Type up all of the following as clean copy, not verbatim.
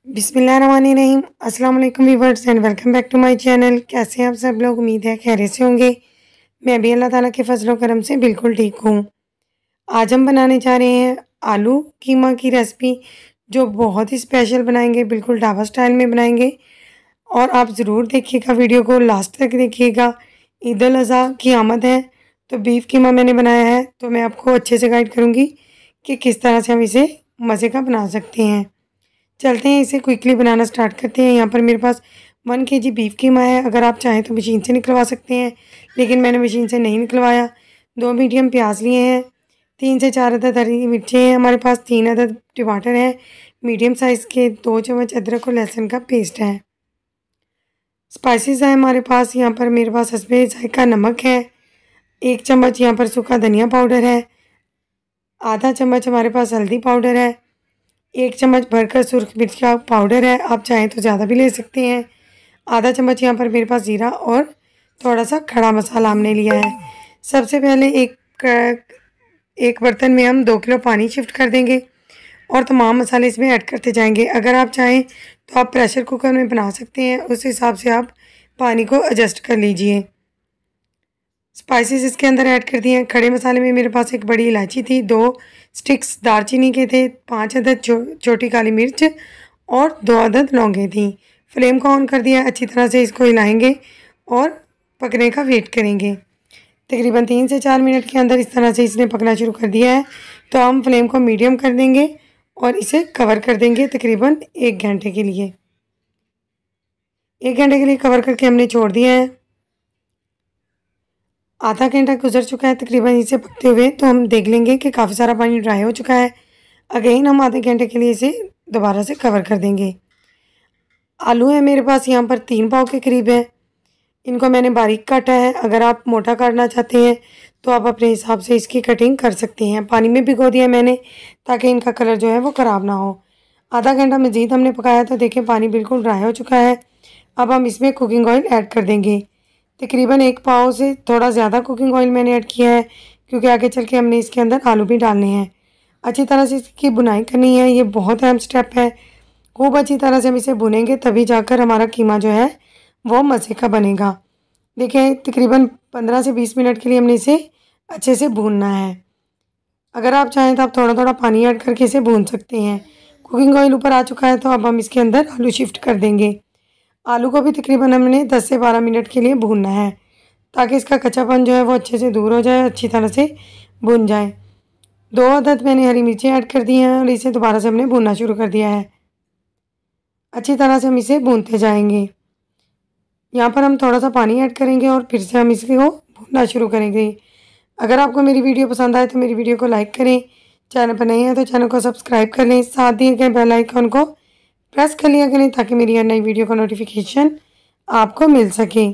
बिस्मिल्लाहिर्रहमानिर्रहीम। अस्सलाम वालेकुम viewers and welcome back to my channel. कैसे हैं आप सब लोग? उम्मीद है खैरियत से होंगे। मैं भी अल्लाह ताला के फजल करम से बिल्कुल ठीक हूँ। आज हम बनाने जा रहे हैं आलू कीमा की रेसिपी, जो बहुत ही स्पेशल बनाएंगे, बिल्कुल ढाबा स्टाइल में बनाएंगे। और आप ज़रूर देखिएगा, वीडियो को लास्ट तक देखिएगा। ईद उल अज़हा की आमद है, तो बीफ कीमा मैंने बनाया है, तो मैं आपको अच्छे से गाइड करूँगी कि किस तरह से हम इसे मज़े का बना सकते हैं। चलते हैं, इसे क्विकली बनाना स्टार्ट करते हैं। यहाँ पर मेरे पास 1 केजी बीफ कीमा है। अगर आप चाहें तो मशीन से निकलवा सकते हैं, लेकिन मैंने मशीन से नहीं निकलवाया। 2 मीडियम प्याज लिए हैं, 3 से 4 अदद हरी मिर्चें हैं हमारे पास, 3 अदद टमाटर हैं मीडियम साइज़ के, 2 चम्मच अदरक और लहसुन का पेस्ट है। स्पाइसेस है हमारे पास, यहाँ पर मेरे पास हस्बे ज़ायका नमक है, 1 चम्मच यहाँ पर सूखा धनिया पाउडर है, आधा चम्मच हमारे पास हल्दी पाउडर है, 1 चम्मच भरकर सुर्ख मिर्च का पाउडर है, आप चाहें तो ज़्यादा भी ले सकते हैं। आधा चम्मच यहाँ पर मेरे पास जीरा और थोड़ा सा खड़ा मसाला हमने लिया है। सबसे पहले एक बर्तन में हम 2 किलो पानी शिफ्ट कर देंगे और तमाम मसाले इसमें ऐड करते जाएंगे। अगर आप चाहें तो आप प्रेशर कुकर में बना सकते हैं, उस हिसाब से आप पानी को एडजस्ट कर लीजिए। स्पाइसेस इसके अंदर ऐड कर दिए हैं। खड़े मसाले में मेरे पास 1 बड़ी इलायची थी, 2 स्टिक्स दालचीनी के थे, 5 अदद छोटी काली मिर्च और 2 अदद लौंगे थी। फ्लेम को ऑन कर दिया, अच्छी तरह से इसको हिलाएंगे और पकने का वेट करेंगे। तकरीबन 3 से 4 मिनट के अंदर इस तरह से इसने पकना शुरू कर दिया है, तो हम फ्लेम को मीडियम कर देंगे और इसे कवर कर देंगे तकरीबन 1 घंटे के लिए। 1 घंटे के लिए कवर करके हमने छोड़ दिया है। आधा घंटा गुजर चुका है तकरीबन इसे पकते हुए, तो हम देख लेंगे कि काफ़ी सारा पानी ड्राई हो चुका है। अगेन हम आधे घंटे के लिए इसे दोबारा से कवर कर देंगे। आलू है मेरे पास यहाँ पर 3 पाव के करीब है, इनको मैंने बारीक काटा है। अगर आप मोटा काटना चाहते हैं तो आप अपने हिसाब से इसकी कटिंग कर सकते हैं। पानी में भिगो दिया मैंने, ताकि इनका कलर जो है वो ख़राब ना हो। आधा घंटा मज़ीद हमने पकाया, तो देखें पानी बिल्कुल ड्राई हो चुका है। अब हम इसमें कुकिंग ऑयल ऐड कर देंगे। तकरीबन 1 पाव से थोड़ा ज़्यादा कुकिंग ऑयल मैंने ऐड किया है, क्योंकि आगे चल के हमने इसके अंदर आलू भी डालने हैं। अच्छी तरह से इसकी बुनाई करनी है, ये बहुत अहम स्टेप है। खूब अच्छी तरह से हम इसे भुनेंगे, तभी जाकर हमारा कीमा जो है वो मज़े का बनेगा। देखिए तकरीबन 15 से 20 मिनट के लिए हमने इसे अच्छे से भूनना है। अगर आप चाहें तो आप थोड़ा थोड़ा पानी ऐड करके इसे भून सकते हैं। कुकिंग ऑयल ऊपर आ चुका है, तो अब हम इसके अंदर आलू शिफ्ट कर देंगे। आलू को भी तकरीबन हमने 10 से 12 मिनट के लिए भूनना है, ताकि इसका कच्चापन जो है वो अच्छे से दूर हो जाए, अच्छी तरह से भुन जाए। 2 अदद मैंने हरी मिर्चें ऐड कर दी हैं और इसे दोबारा से हमने भूनना शुरू कर दिया है। अच्छी तरह से हम इसे भूनते जाएंगे। यहाँ पर हम थोड़ा सा पानी ऐड करेंगे और फिर से हम इसको भूनना शुरू करेंगे। अगर आपको मेरी वीडियो पसंद आए तो मेरी वीडियो को लाइक करें, चैनल पर नए हैं तो चैनल को सब्सक्राइब कर लें, साथ दिए गए बेल आइकन को प्रेस कर लिया करें, ताकि मेरी हर नई वीडियो का नोटिफिकेशन आपको मिल सके।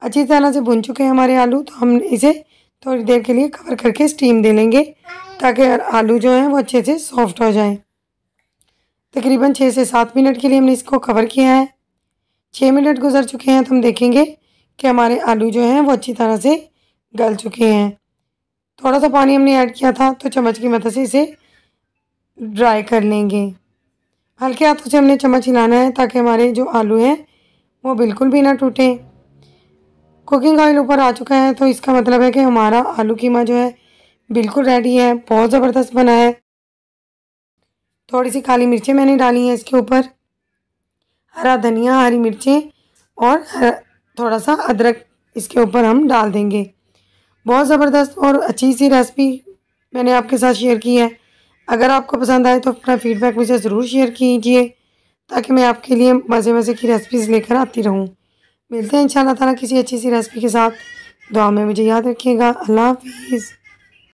अच्छी तरह से भुन चुके हैं हमारे आलू, तो हम इसे थोड़ी देर के लिए कवर करके स्टीम दे लेंगे, ताकि आलू जो है वो अच्छे से सॉफ्ट हो जाए। तकरीबन 6 से 7 मिनट के लिए हमने इसको कवर किया है। 6 मिनट गुजर चुके हैं, तो हम देखेंगे कि हमारे आलू जो हैं वो अच्छी तरह से गल चुके हैं। थोड़ा सा पानी हमने ऐड किया था, तो चम्मच की मदद से इसे ड्राई कर लेंगे। हल्के हाथों से हमने चम्मच हिलाना है, ताकि हमारे जो आलू हैं वो बिल्कुल भी ना टूटें। कुकिंग ऑयल ऊपर आ चुका है, तो इसका मतलब है कि हमारा आलू कीमा जो है बिल्कुल रेडी है, बहुत ज़बरदस्त बना है। थोड़ी सी काली मिर्चें मैंने डाली हैं इसके ऊपर, हरा धनिया, हरी मिर्चें और थोड़ा सा अदरक इसके ऊपर हम डाल देंगे। बहुत ज़बरदस्त और अच्छी सी रेसिपी मैंने आपके साथ शेयर की है। अगर आपको पसंद आए तो अपना फीडबैक मुझे ज़रूर शेयर कीजिए, ताकि मैं आपके लिए मज़े मज़े की रेसिपीज़ लेकर आती रहूँ। मिलते हैं इंशाल्लाह ताला किसी अच्छी सी रेसिपी के साथ। दुआ में मुझे याद रखिएगा। अल्लाह हाफिज़।